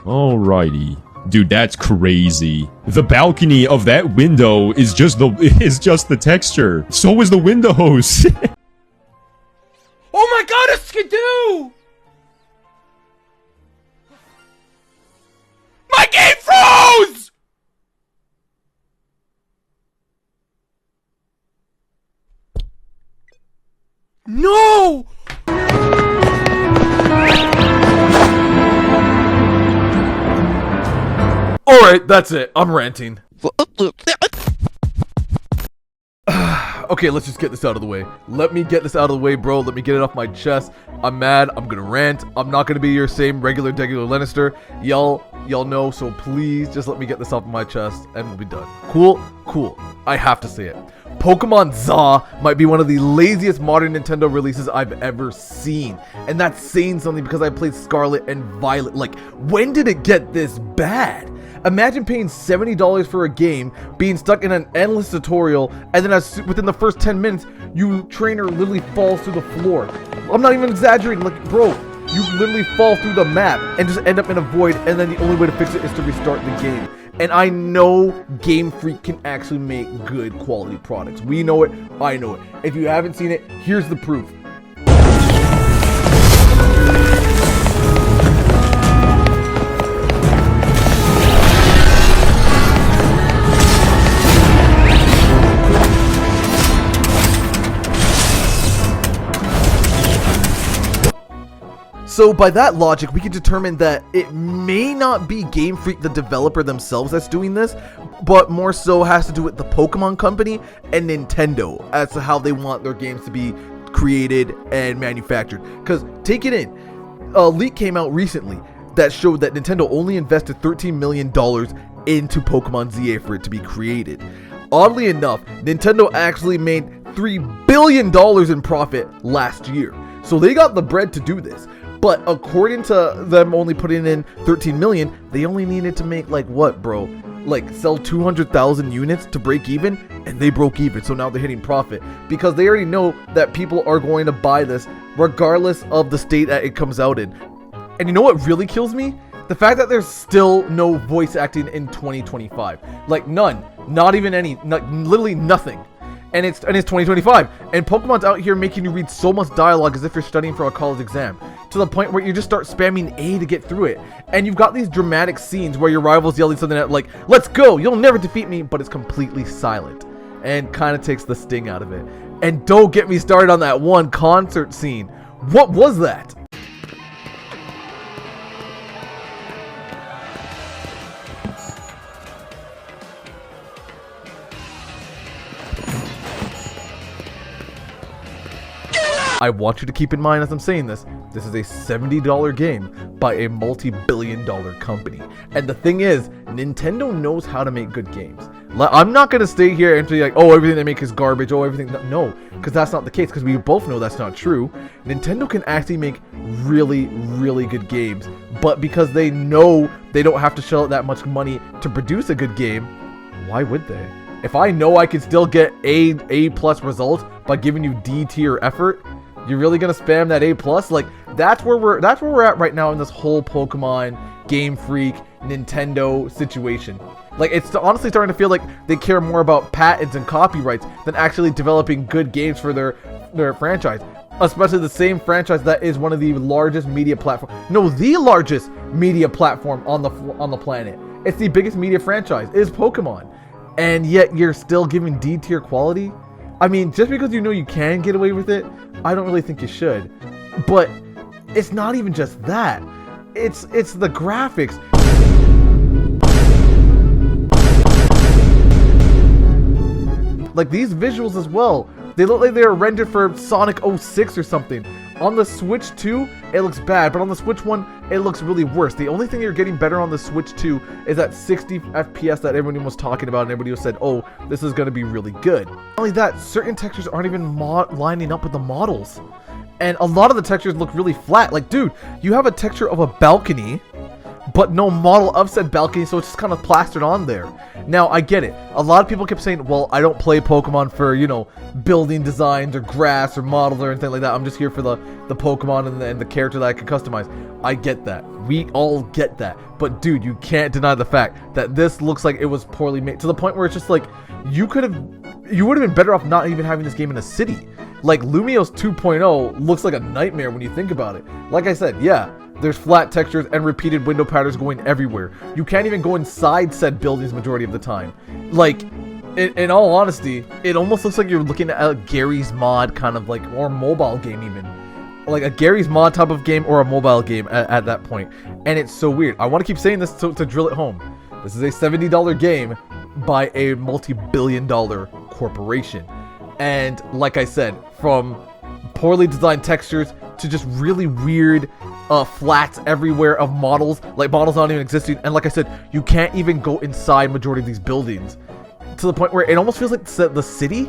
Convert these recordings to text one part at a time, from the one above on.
Alrighty. Dude, that's crazy. The balcony of that window is just the texture. So is the windows. Oh my god, a skidoo! My game froze! No! Alright, that's it. I'm ranting. Okay, let's just get this out of the way. Let me get this out of the way, bro. Let me get it off my chest. I'm mad. I'm gonna rant. I'm not gonna be your same regular Lannister. Y'all know, so please just let me get this off my chest and we'll be done. Cool? Cool. I have to say it. Pokemon ZA might be one of the laziest modern Nintendo releases I've ever seen. And that's saying something because I played Scarlet and Violet. Like, when did it get this bad? Imagine paying $70 for a game, being stuck in an endless tutorial, and then within the first 10 minutes, your trainer literally falls through the floor. I'm not even exaggerating, like, bro, you literally fall through the map and just end up in a void, and then the only way to fix it is to restart the game. And I know Game Freak can actually make good quality products. We know it, I know it. If you haven't seen it, here's the proof. So by that logic, we can determine that it may not be Game Freak, the developer themselves, that's doing this, but more so has to do with the Pokemon Company and Nintendo as to how they want their games to be created and manufactured. Because take it in, a leak came out recently that showed that Nintendo only invested $13 million into Pokemon ZA for it to be created. Oddly enough, Nintendo actually made $3 billion in profit last year. So they got the bread to do this. But according to them only putting in 13 million, they only needed to make like what, bro? Like sell 200,000 units to break even, and they broke even. So now they're hitting profit because they already know that people are going to buy this regardless of the state that it comes out in. And you know what really kills me? The fact that there's still no voice acting in 2025. Like none, not even any, literally nothing. And it's 2025, and Pokemon's out here making you read so much dialogue as if you're studying for a college exam, to the point where you just start spamming A to get through it. And you've got these dramatic scenes where your rival's yelling something at like, "Let's go, you'll never defeat me," but it's completely silent, and kind of takes the sting out of it. And don't get me started on that one concert scene. What was that? I want you to keep in mind as I'm saying this is a $70 game by a multi-billion-dollar company. And the thing is, Nintendo knows how to make good games. I'm not going to stay here and be like, oh, everything they make is garbage, oh, everything. No, because that's not the case, because we both know that's not true. Nintendo can actually make really, really good games, but because they know they don't have to shell out that much money to produce a good game, why would they? If I know I can still get A+ result by giving you D tier effort, you're really gonna spam that A+? Like, that's where we're at right now in this whole Pokemon, Game Freak, Nintendo situation. Like, it's honestly starting to feel like they care more about patents and copyrights than actually developing good games for their franchise. Especially the same franchise that is one of the largest media platform. No, the largest media platform on the planet. It's the biggest media franchise, is Pokemon. And yet you're still giving D tier quality? I mean, just because you know you can get away with it, I don't really think you should. But it's not even just that. It's the graphics. Like these visuals as well. They look like they were rendered for Sonic 06 or something. On the Switch 2, it looks bad, but on the Switch 1, it looks really worse. The only thing you're getting better on the Switch 2 is that 60 FPS that everyone was talking about, and everybody said, oh, this is going to be really good. Not only that, certain textures aren't even lining up with the models. And a lot of the textures look really flat. Like, dude, you have a texture of a balcony, but no model of said balcony, so it's just kind of plastered on there. Now, I get it. A lot of people kept saying, well, I don't play Pokemon for, you know, building designs or grass or models or anything like that. I'm just here for the Pokemon and the character that I can customize. I get that. We all get that. But dude, you can't deny the fact that this looks like it was poorly made, to the point where it's just like, you would have been better off not even having this game in a city. Like, Lumiose 2.0 looks like a nightmare when you think about it. Like I said, yeah, there's flat textures and repeated window patterns going everywhere. You can't even go inside said buildings majority of the time. Like, in all honesty, it almost looks like you're looking at a Gary's Mod kind of like, or mobile game even. Like a Gary's Mod type of game or a mobile game at that point. And it's so weird. I want to keep saying this to drill it home. This is a $70 game by a multi-billion-dollar corporation. And like I said, from poorly designed textures to just really weird flats everywhere of models, like models not even existing. And like I said, you can't even go inside majority of these buildings, to the point where it almost feels like the city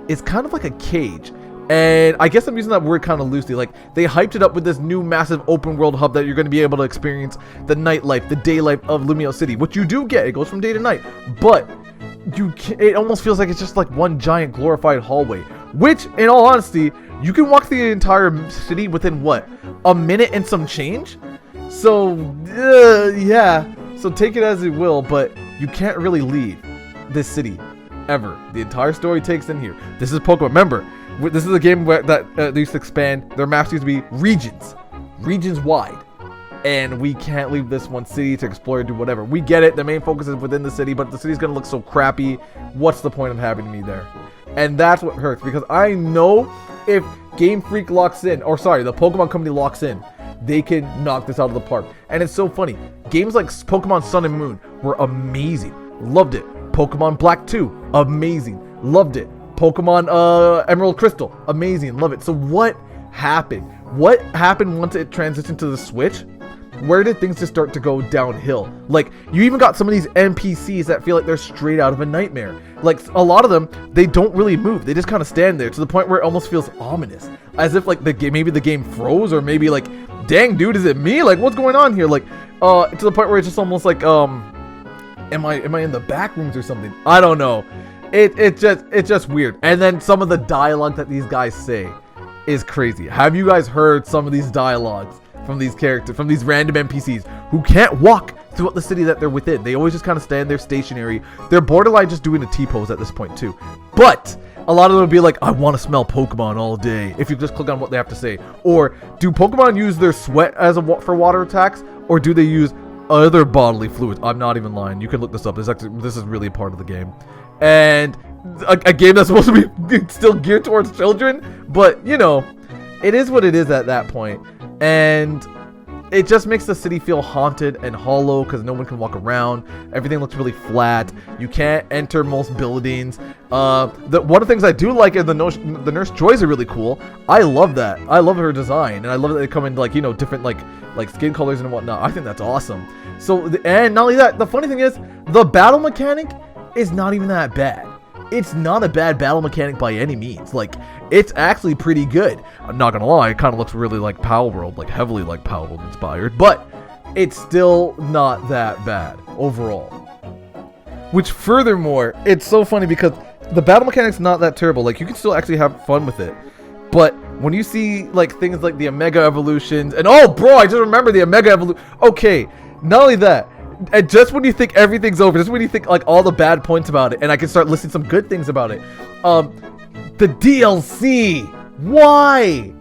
is kind of like a cage. And I guess I'm using that word kind of loosely. Like, they hyped it up with this new massive open world hub that you're going to be able to experience the nightlife, the day life of Lumiose City, which you do get. It goes from day to night, but it almost feels like it's just like one giant glorified hallway, which in all honesty, you can walk the entire city within what, a minute and some change. So yeah, so take it as it will, but you can't really leave this city ever. The entire story takes in here. This is Pokemon. Remember, this is a game that they used to expand. Their maps used to be regions wide. And we can't leave this one city to explore and do whatever. We get it. The main focus is within the city, but the city's going to look so crappy. What's the point of having me there? And that's what hurts, because I know if Game Freak locks in, or sorry, the Pokemon Company locks in, they can knock this out of the park. And it's so funny. Games like Pokemon Sun and Moon were amazing. Loved it. Pokemon Black 2, amazing. Loved it. Pokemon Emerald Crystal, amazing. Love it. So what happened? What happened once it transitioned to the Switch? Where did things just start to go downhill? Like, you even got some of these NPCs that feel like they're straight out of a nightmare. Like, a lot of them, they don't really move. They just kind of stand there, to the point where it almost feels ominous. As if, like, maybe the game froze, or maybe, like, dang, dude, is it me? Like, what's going on here? Like, to the point where it's just almost like, am I in the back rooms or something? I don't know. It's just weird. And then some of the dialogue that these guys say is crazy. Have you guys heard some of these dialogues from these characters, from these random NPCs who can't walk throughout the city that they're within? They always just kind of stand there stationary. They're borderline just doing a T-pose at this point too. But a lot of them will be like, I want to smell Pokemon all day, if you just click on what they have to say. Or do Pokemon use their sweat as for water attacks, or do they use other bodily fluids? I'm not even lying. You can look this up. This is really a part of the game. And a game that's supposed to be still geared towards children, but you know, it is what it is at that point. And it just makes the city feel haunted and hollow, because no one can walk around. Everything looks really flat. You can't enter most buildings. One of the things I do like is the Nurse Joys are really cool. I love that. I love her design, and I love that they come in, like, you know, different like skin colors and whatnot. I think that's awesome. So, and not only that, the funny thing is, the battle mechanic is not even that bad. It's not a bad battle mechanic by any means. Like, it's actually pretty good. I'm not gonna lie, it kind of looks really like Power World, like heavily like Power World inspired, but it's still not that bad overall. Which, furthermore, it's so funny because the battle mechanic's not that terrible. Like, you can still actually have fun with it. But when you see like things like the Omega Evolutions, and oh bro, I just remember the Omega Evolution. Okay, not only that, and just when you think everything's over, just when you think like all the bad points about it, and I can start listing some good things about it. The DLC. Why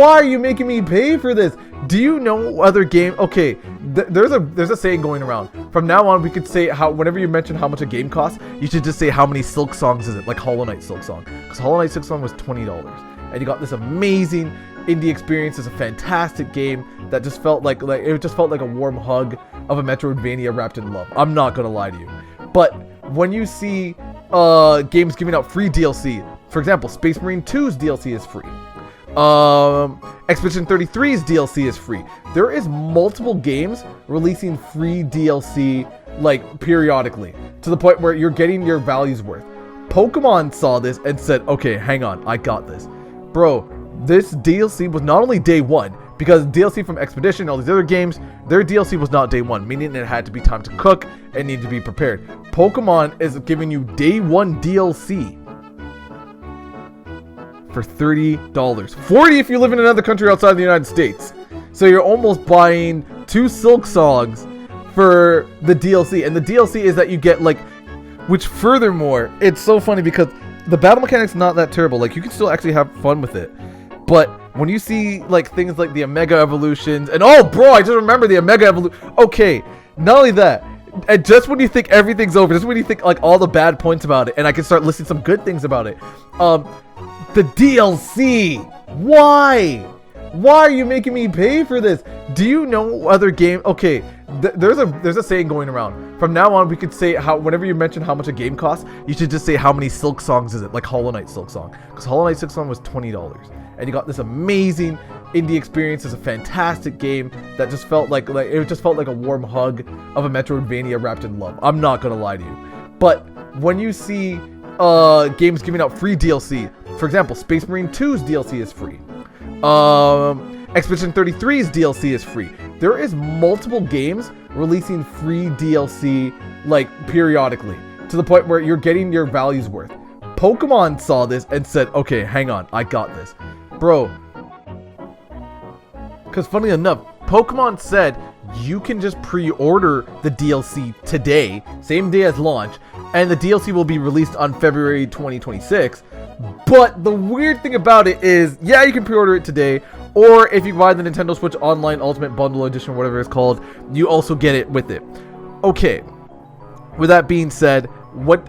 are you making me pay for this? Do you know other game? Okay, there's a saying going around. From now on, we could say how whenever you mention how much a game costs, you should just say how many Silk Songs is it, like Hollow Knight Silk Song, because Hollow Knight Silk Song was $20, and you got this amazing indie experience. It's a fantastic game that just felt like it just felt like a warm hug of a Metroidvania wrapped in love. I'm not gonna lie to you, but when you see games giving out free DLC, for example, Space Marine 2's DLC is free. Expedition 33's DLC is free. There is multiple games releasing free DLC like periodically, to the point where you're getting your value's worth. Pokemon saw this and said, okay, hang on, I got this. Bro, this DLC was not only day one, because DLC from Expedition, all these other games, their DLC was not day one, meaning it had to be time to cook and need to be prepared. Pokemon is giving you day one DLC for $30. $40 if you live in another country outside the United States. So you're almost buying 2 Silk Songs for the DLC. And the DLC is that you get, like, which furthermore, it's so funny because the battle mechanic's not that terrible. Like, you can still actually have fun with it. But when you see, like, things like the Omega Evolutions, and oh, bro, I just remember the Omega Evolution. Okay, not only that, and just when you think everything's over, just when you think, like, all the bad points about it, and I can start listing some good things about it, the DLC, why? Why are you making me pay for this? Do you know other game? Okay, there's a saying going around. From now on, we could say whenever you mention how much a game costs, you should just say how many Silk Songs is it, like Hollow Knight Silk Song, because Hollow Knight Silk Song was $20, and you got this amazing indie experience. It's a fantastic game that just felt like it just felt like a warm hug of a Metroidvania wrapped in love. I'm not gonna lie to you, but when you see games giving out free DLC, for example, Space Marine 2's DLC is free. Expedition 33's DLC is free. There is multiple games releasing free DLC, like, periodically, to the point where you're getting your value's worth. Pokemon saw this and said, okay, hang on, I got this. Bro. Because funny enough, Pokemon said you can just pre-order the DLC today, same day as launch, and the DLC will be released on February 2026. But the weird thing about it is, yeah, you can pre-order it today, or if you buy the Nintendo Switch Online Ultimate Bundle Edition, whatever it's called, you also get it with it. Okay, with that being said,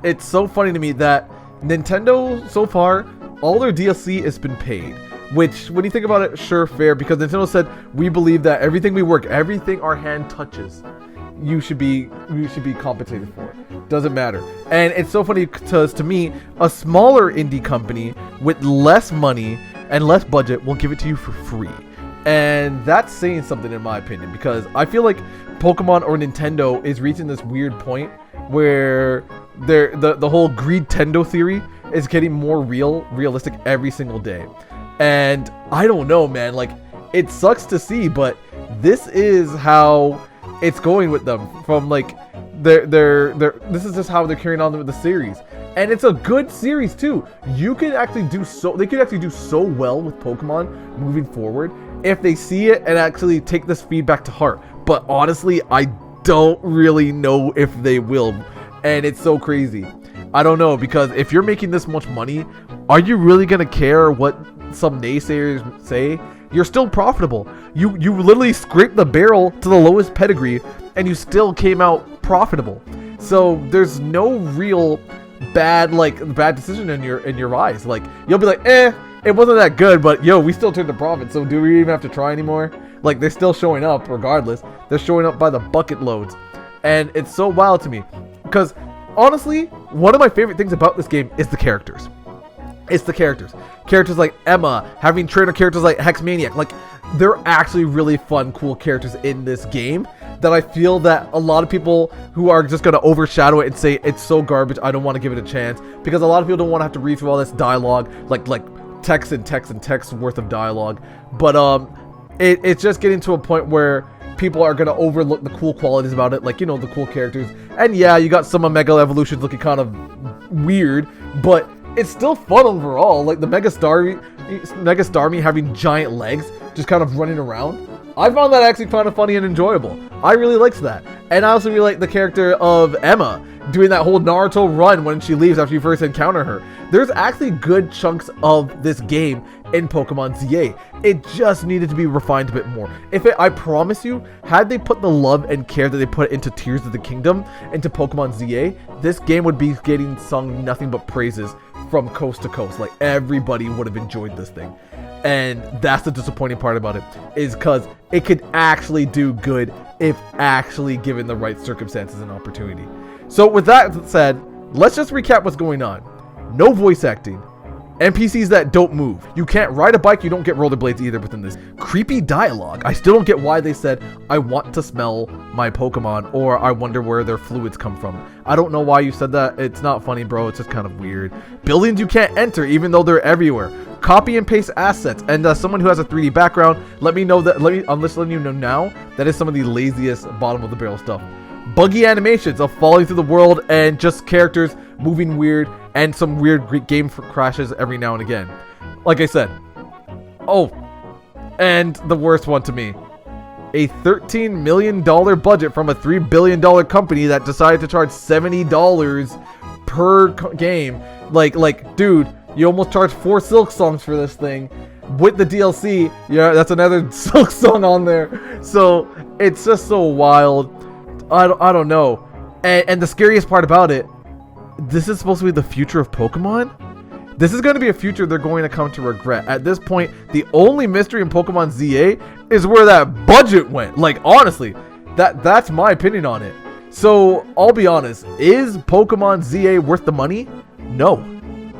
it's so funny to me that Nintendo, so far, all their DLC has been paid. Which, when you think about it, sure, fair, because Nintendo said, we believe that everything we work, everything our hand touches, you should be compensated for. Doesn't matter. And it's so funny because, to me, a smaller indie company with less money and less budget will give it to you for free. And that's saying something in my opinion, because I feel like Pokemon or Nintendo is reaching this weird point where the whole greed-tendo theory is getting more realistic every single day. And I don't know, man, like, it sucks to see, but this is how it's going with them. From, like, this is just how they're carrying on with the series. And it's a good series too. They could actually do so well with Pokemon moving forward if they see it and actually take this feedback to heart. But honestly, I don't really know if they will. And it's so crazy. I don't know, because if you're making this much money, are you really gonna care what some naysayers say? You're still profitable. You literally scraped the barrel to the lowest pedigree and you still came out profitable. So there's no real bad decision in your eyes. Like, you'll be like, it wasn't that good, but yo, we still turned a profit, so do we even have to try anymore? Like, they're still showing up regardless. They're showing up by the bucket loads. And it's so wild to me, because honestly, one of my favorite things about this game is the characters. It's the characters. Characters like Emma, having trainer characters like Hexmaniac. Like, they're actually really fun, cool characters in this game that I feel that a lot of people who are just going to overshadow it and say it's so garbage, I don't want to give it a chance, because a lot of people don't want to have to read through all this dialogue, like text and text worth of dialogue. But it's just getting to a point where people are going to overlook the cool qualities about it, like, you know, the cool characters. And yeah, you got some Omega Evolutions looking kind of weird, but it's still fun overall. Like the Mega Starmie having giant legs, just kind of running around. I found that actually kind of funny and enjoyable. I really liked that. And I also really like the character of Emma doing that whole Naruto run when she leaves after you first encounter her. There's actually good chunks of this game in Pokemon ZA. It just needed to be refined a bit more. I promise you, had they put the love and care that they put into Tears of the Kingdom into Pokemon ZA, this game would be getting sung nothing but praises from coast to coast. Like, everybody would have enjoyed this thing. And that's the disappointing part about it, is because it could actually do good if actually given the right circumstances and opportunity. So with that said, let's just recap what's going on. No voice acting. NPCs that don't move. You can't ride a bike, you don't get rollerblades either within this. Creepy dialogue. I still don't get why they said, I want to smell my Pokemon, or I wonder where their fluids come from. I don't know why you said that. It's not funny, bro. It's just kind of weird. Buildings you can't enter, even though they're everywhere. Copy and paste assets. And someone who has a 3D background, let me know that, I'm just letting you know now, that is some of the laziest bottom of the barrel stuff. Buggy animations of falling through the world and just characters moving weird, and some weird game crashes every now and again. Like I said. Oh, and the worst one to me. a $13 million budget from a $3 billion company that decided to charge $70 per game. Like, dude, you almost charged 4 Silk songs for this thing. With the DLC, yeah, that's another Silk song on there. So, it's just so wild. I don't know. And the scariest part about it, this is supposed to be the future of Pokemon? This is going to be a future they're going to come to regret. At this point, the only mystery in Pokemon ZA is where that budget went. Like, honestly, that's my opinion on it. So, I'll be honest. Is Pokemon ZA worth the money? No.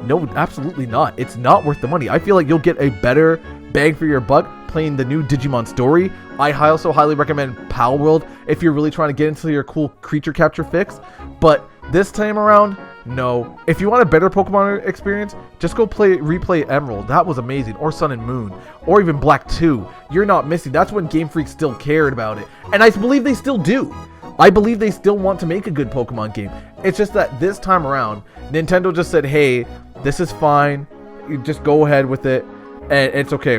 No, absolutely not. It's not worth the money. I feel like you'll get a better bang for your buck playing the new Digimon story. I also highly recommend Pal World if you're really trying to get into your cool creature capture fix. But this time around, no. If you want a better Pokemon experience, just go replay Emerald. That was amazing. Or Sun and Moon. Or even Black 2. You're not missing. That's when Game Freak still cared about it. And I believe they still do. I believe they still want to make a good Pokemon game. It's just that this time around, Nintendo just said, hey, this is fine. You just go ahead with it. And it's okay.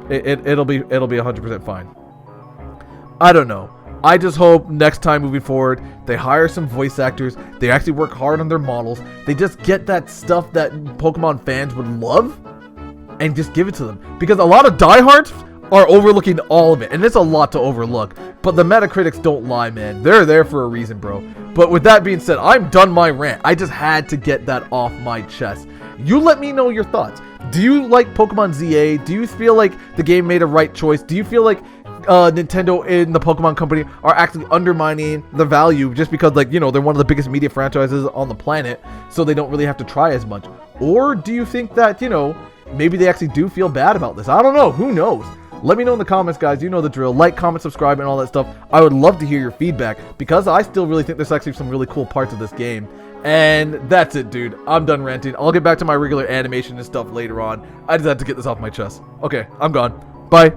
It'll be 100% fine. I don't know. I just hope next time moving forward, they hire some voice actors. They actually work hard on their models. They just get that stuff that Pokemon fans would love and just give it to them. Because a lot of diehards are overlooking all of it. And it's a lot to overlook. But the Metacritics don't lie, man. They're there for a reason, bro. But with that being said, I'm done my rant. I just had to get that off my chest. You let me know your thoughts. Do you like Pokemon ZA? Do you feel like the game made a right choice? Do you feel like Nintendo and the Pokemon company are actually undermining the value just because, like, you know, they're one of the biggest media franchises on the planet, so they don't really have to try as much? Or do you think that, you know, maybe they actually do feel bad about this? I don't know. Who knows? Let me know in the comments, guys. You know the drill. Like, comment, subscribe, and all that stuff. I would love to hear your feedback because I still really think there's actually some really cool parts of this game. And that's it, dude. I'm done ranting. I'll get back to my regular animation and stuff later on. I just had to get this off my chest. Okay, I'm gone. Bye.